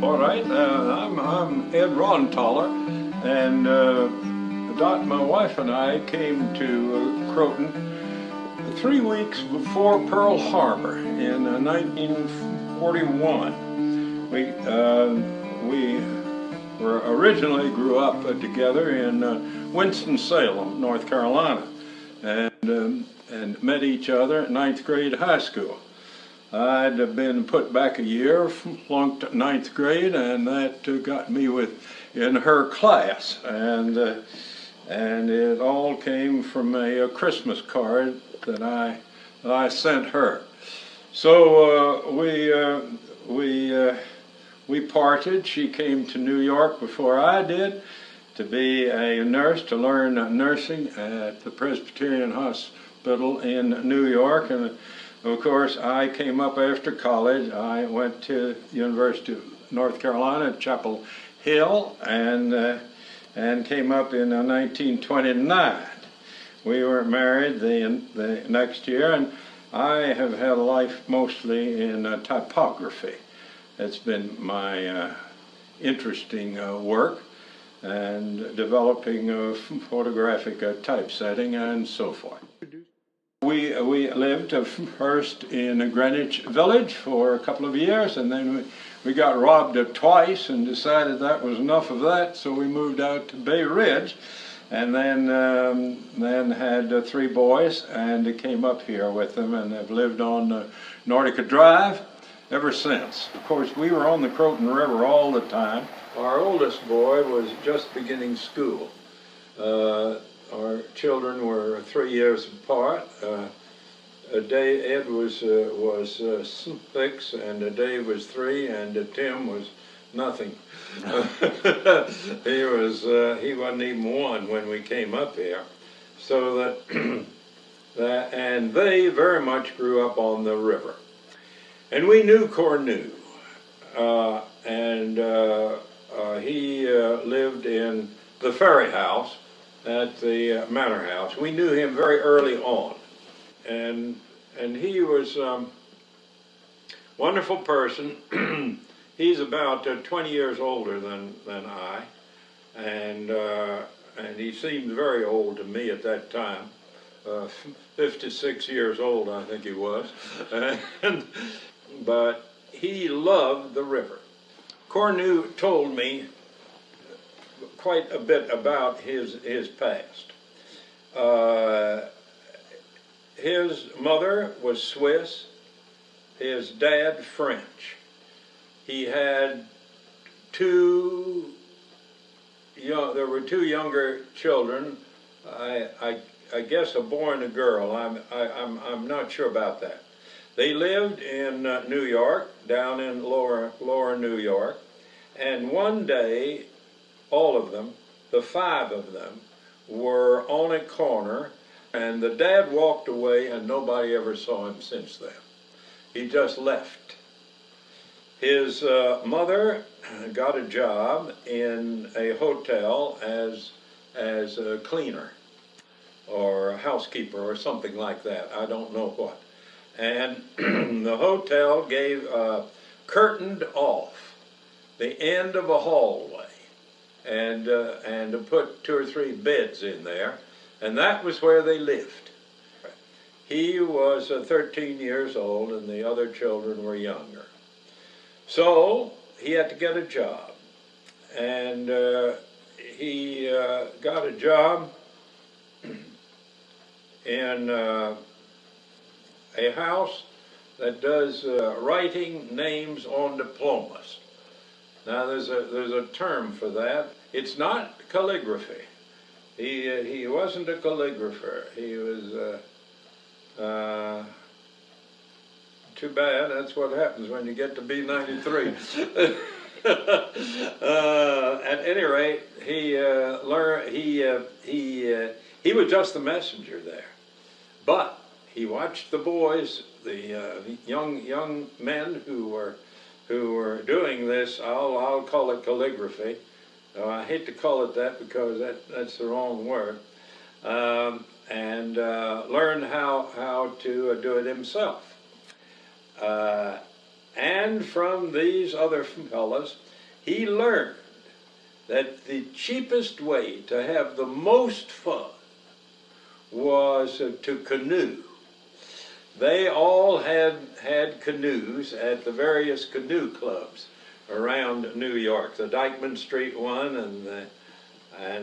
All right, I'm Ed Rondthaler, and Dot, my wife and I came to Croton 3 weeks before Pearl Harbor in 1941. We were originally grew up together in Winston-Salem, North Carolina, and met each other at ninth grade high school. I'd been put back a year, flunked ninth grade, and that got me in her class, and it all came from a Christmas card that I sent her. So we parted. She came to New York before I did to be a nurse, to learn nursing at the Presbyterian Hospital in New York, and of course, I came up after college. I went to University of North Carolina at Chapel Hill and came up in 1929. We were married the next year, and I have had a life mostly in typography. It's been my interesting work, and developing photographic typesetting and so forth. We lived first in Greenwich Village for a couple of years, and then we got robbed twice and decided that was enough of that, so we moved out to Bay Ridge, and then had 3 boys and came up here with them, and have lived on Nordica Drive ever since. Of course, we were on the Croton River all the time. Our oldest boy was just beginning school. Our children were 3 years apart. Ed was 6, and Dave was 3, and Tim was nothing. He wasn't even 1 when we came up here. So and they very much grew up on the river. And we knew Cornu, he lived in the ferry house at the manor house. We knew him very early on, and he was a wonderful person. He's about 20 years older than I, and he seemed very old to me at that time. 56 years old, I think he was, but he loved the river. Cornu told me quite a bit about his past. His mother was Swiss, his dad French. He had there were 2 younger children. I guess a boy and a girl. I'm not sure about that. They lived in New York, down in lower New York, and one day, all of them, the 5 of them, were on a corner, and the dad walked away, and nobody ever saw him since then. He just left. His mother got a job in a hotel as a cleaner or a housekeeper or something like that. I don't know what. And the hotel gave curtained off the end of a hallway, and to put 2 or 3 beds in there, and that was where they lived. He was 13 years old, and the other children were younger. So he had to get a job, and he got a job in a house that does writing names on diplomas. Now there's a term for that. It's not calligraphy. He wasn't a calligrapher. He was too bad. That's what happens when you get to be 93. At any rate, he was just the messenger there, but he watched the boys, the young men who were doing this. I'll call it calligraphy. I hate to call it that because that's the wrong word. And learned how to do it himself. And from these other fellows, he learned that the cheapest way to have the most fun was to canoe. They all had canoes at the various canoe clubs around New York, the Dyckman Street one and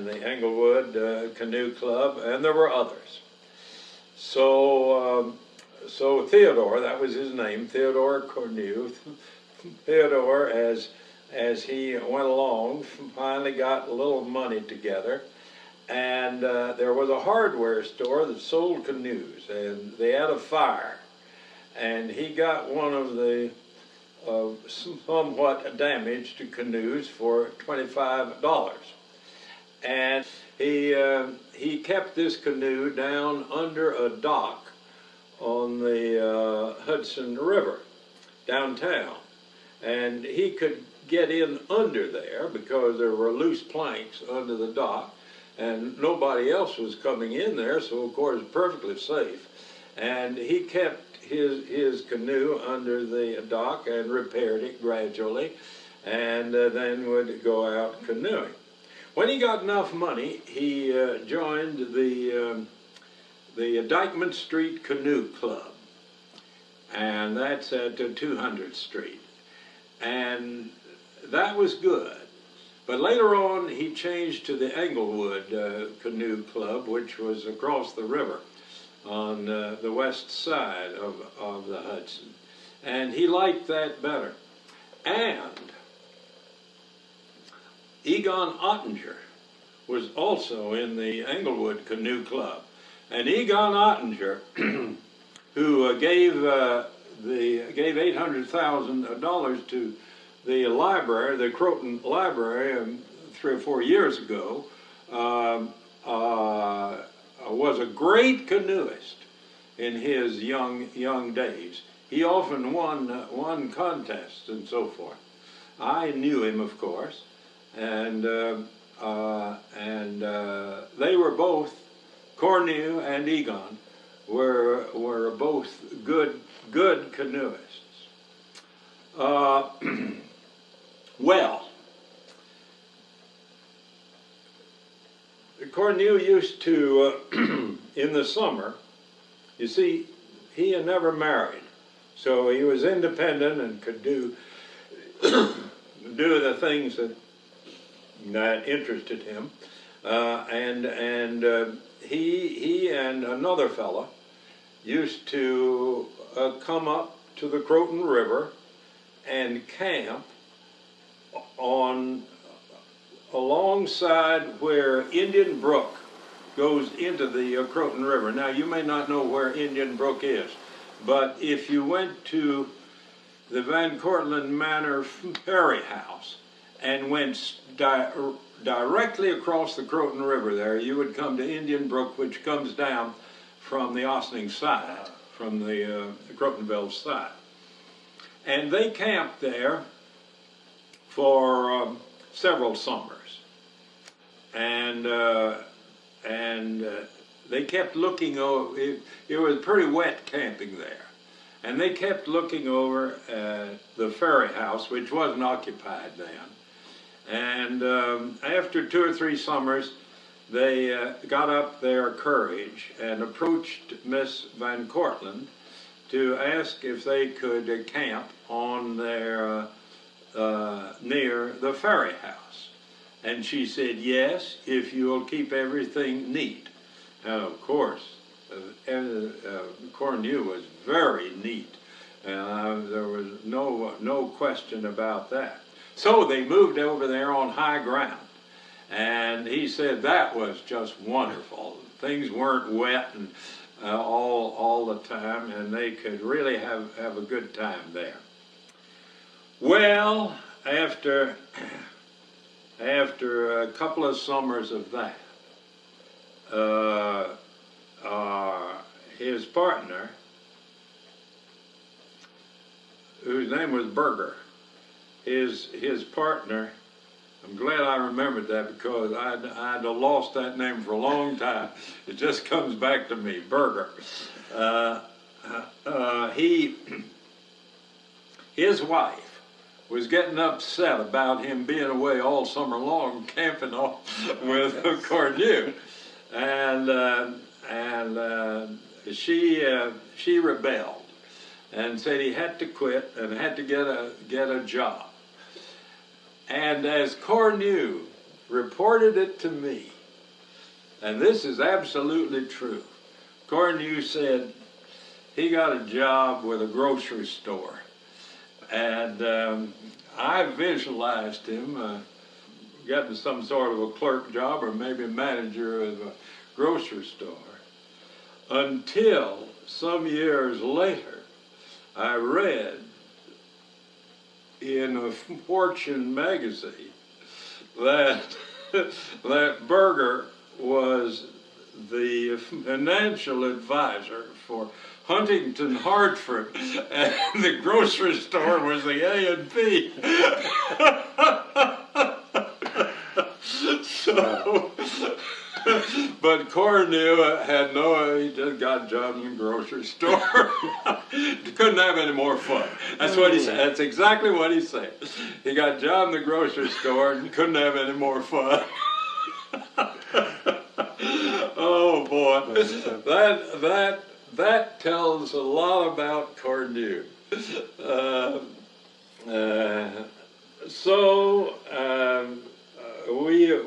the Englewood Canoe Club, and there were others. So Theodore, that was his name, Theodore Cornu. Theodore, as he went along, finally got a little money together, and there was a hardware store that sold canoes, and they had a fire, and he got one of the somewhat damaged canoes for $25, and he kept this canoe down under a dock on the Hudson River downtown, and he could get in under there because there were loose planks under the dock, and nobody else was coming in there, so of course perfectly safe. And he kept his canoe under the dock and repaired it gradually, and then would go out canoeing. When he got enough money, he joined the Dyckman Street Canoe Club, and that's at 200th Street. And that was good. But later on, he changed to the Englewood Canoe Club, which was across the river on the west side of the Hudson. And he liked that better. And Egon Ottinger was also in the Englewood Canoe Club. And Egon Ottinger, who gave $800,000 to the library, the Croton Library, 3 or 4 years ago, was a great canoeist in his young days. He often won contests and so forth. I knew him, of course, and they were both, Cornu and Egon, were both good canoeists. Well, Cornu used to, in the summer, you see, he had never married, so he was independent and could do the things that interested him, he and another fella used to come up to the Croton River and camp alongside where Indian Brook goes into the Croton River. Now, you may not know where Indian Brook is, but if you went to the Van Cortlandt Manor Ferry House and went directly across the Croton River there, you would come to Indian Brook, which comes down from the Ossining side, from the Crotonville side. And they camped there for several summers, and they kept looking over. It was pretty wet camping there, and they kept looking over at the ferry house, which wasn't occupied then. And after 2 or 3 summers, they got up their courage and approached Miss Van Cortlandt to ask if they could camp on their near the ferry house. And she said, yes, if you'll keep everything neat. Now, of course, Cornu was very neat. There was no question about that. So they moved over there on high ground. And he said that was just wonderful. Things weren't wet and all the time, and they could really have a good time there. Well, after a couple of summers of that, his partner, whose name was Berger, his partner, I'm glad I remembered that because I'd lost that name for a long time. It just comes back to his wife was getting upset about him being away all summer long camping with Cornu, and she rebelled and said he had to quit and had to get a job. And as Cornu reported it to me, and this is absolutely true, Cornu said he got a job with a grocery store. And I visualized him getting some sort of a clerk job or maybe a manager of a grocery store, until some years later I read in a Fortune magazine that that Berger was the financial advisor for Huntington Hartford, and the grocery store was the A&P. So, but Cornu had he just got a job in the grocery store. Couldn't have any more fun. That's what he said. That's exactly what he said. He got a job in the grocery store and couldn't have any more fun. Oh boy, that tells a lot about Cornu.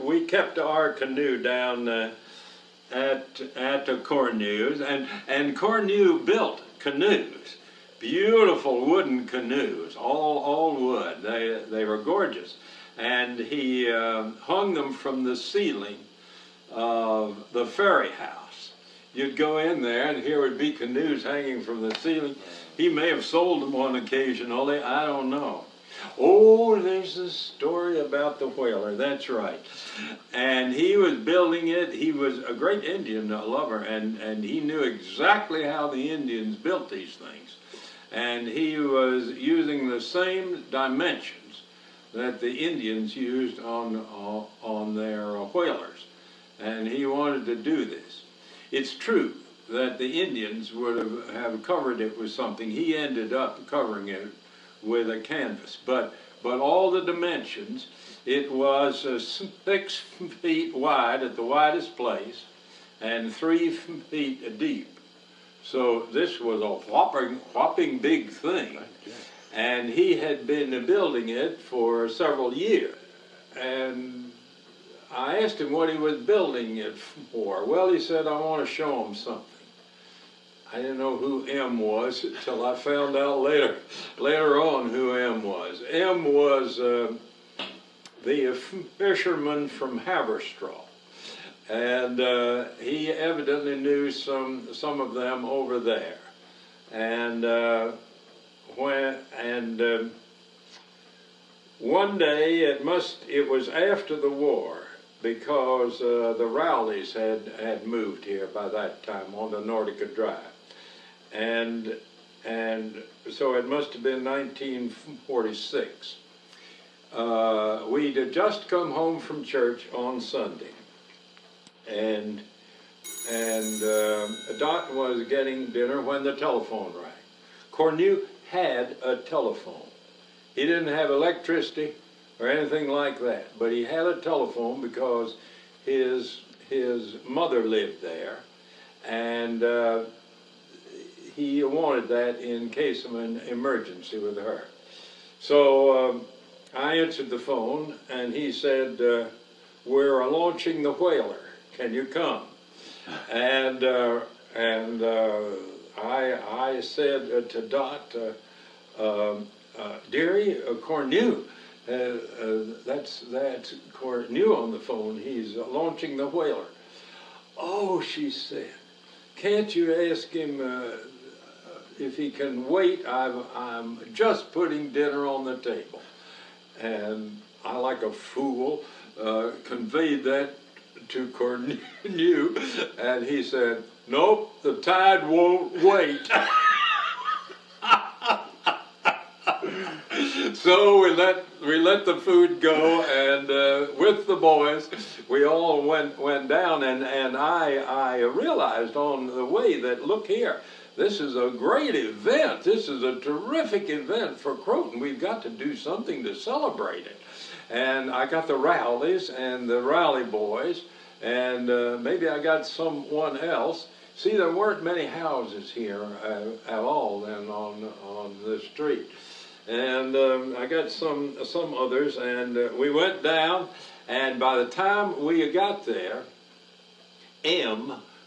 We kept our canoe down at the Cornu's, and Cornu built canoes, beautiful wooden canoes, all wood. They were gorgeous, and he hung them from the ceiling of the ferry house. You'd go in there and here would be canoes hanging from the ceiling. He may have sold them on occasionally, I don't know. Oh, there's a story about the whaler, that's right. And he was building it. He was a great Indian lover, and he knew exactly how the Indians built these things. And he was using the same dimensions that the Indians used on their whalers. And he wanted to do this. It's true that the Indians would have covered it with something. He ended up covering it with a canvas, but all the dimensions, it was 6 feet wide at the widest place and 3 feet deep. So this was a whopping big thing. And he had been building it for several years. And I asked him what he was building it for. Well, he said, I want to show him something. I didn't know who M was until I found out later on who M was. M was the fisherman from Haverstraw, and he evidently knew some of them over there. And one day it was after the war, because the Rowleys had moved here by that time on the Nordica Drive. And so it must have been 1946. We'd had just come home from church on Sunday, and Dot was getting dinner when the telephone rang. Cornu had a telephone. He didn't have electricity or anything like that, but he had a telephone because his mother lived there, and he wanted that in case of an emergency with her. So I answered the phone, and he said, we're launching the whaler. Can you come? And I said to Dot, dearie, Cornu, that's Cornu on the phone. He's launching the whaler. Oh, she said, can't you ask him if he can wait? I'm just putting dinner on the table. And I, like a fool, conveyed that to Cornu, and he said, nope, the tide won't wait. So we let the food go, and with the boys, we all went down, and I realized on the way that, look here, this is a great event. This is a terrific event for Croton. We've got to do something to celebrate it. And I got the Rowleys and the Rowley boys, and maybe I got someone else. See, there weren't many houses here at all then on the street. And I got some others, and we went down, and by the time we got there,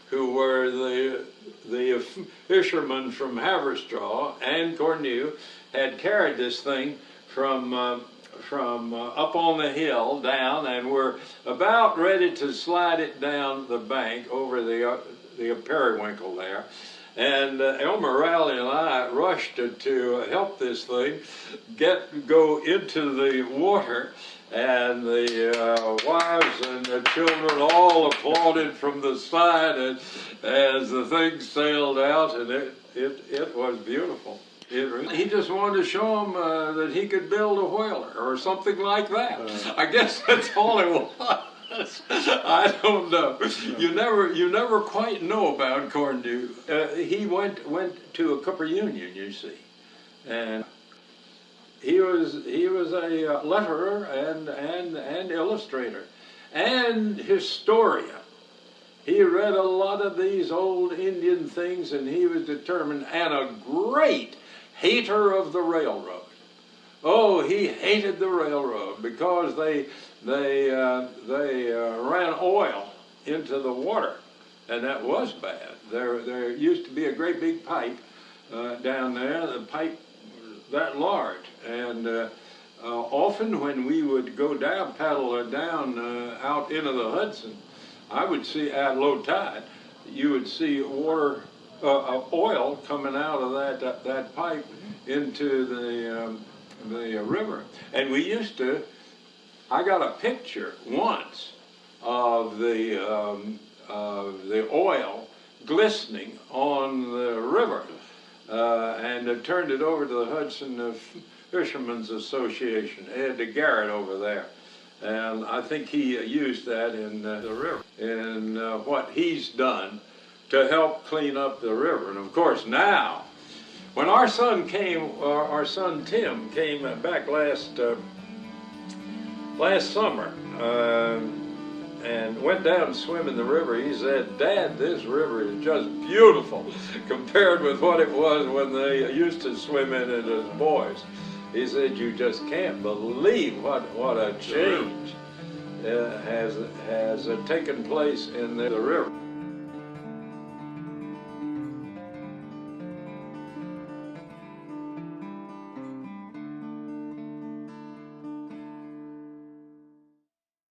who were the fishermen from Haverstraw, and Cornu, had carried this thing from up on the hill down, and were about ready to slide it down the bank over the periwinkle there. And Elmer Rowley and I rushed to help this thing go into the water, and the wives and the children all applauded from the side as the thing sailed out, and it was beautiful. He just wanted to show them that he could build a whaler or something like that. I guess that's all it was. I don't know. You never quite know about Cornu. He went to a Cooper Union, you see, and he was a letterer and illustrator and historian. He read a lot of these old Indian things, and he was determined, and a great hater of the railroad. Oh, he hated the railroad because they ran oil into the water, and that was bad. There used to be a great big pipe down there, the pipe that large, and often when we would go down, paddle down out into the Hudson, I would see at low tide, you would see water, oil coming out of that pipe into the river. And we used to, I got a picture once of the oil glistening on the river, and I turned it over to the Hudson Fishermen's Association, Ed Garrett over there. And I think he used that in the river, in what he's done to help clean up the river. And of course now, when our son Tim came back last summer and went down and swim in the river, he said, "Dad, this river is just beautiful compared with what it was when they used to swim in it as boys." He said, "You just can't believe what a change has taken place in the river."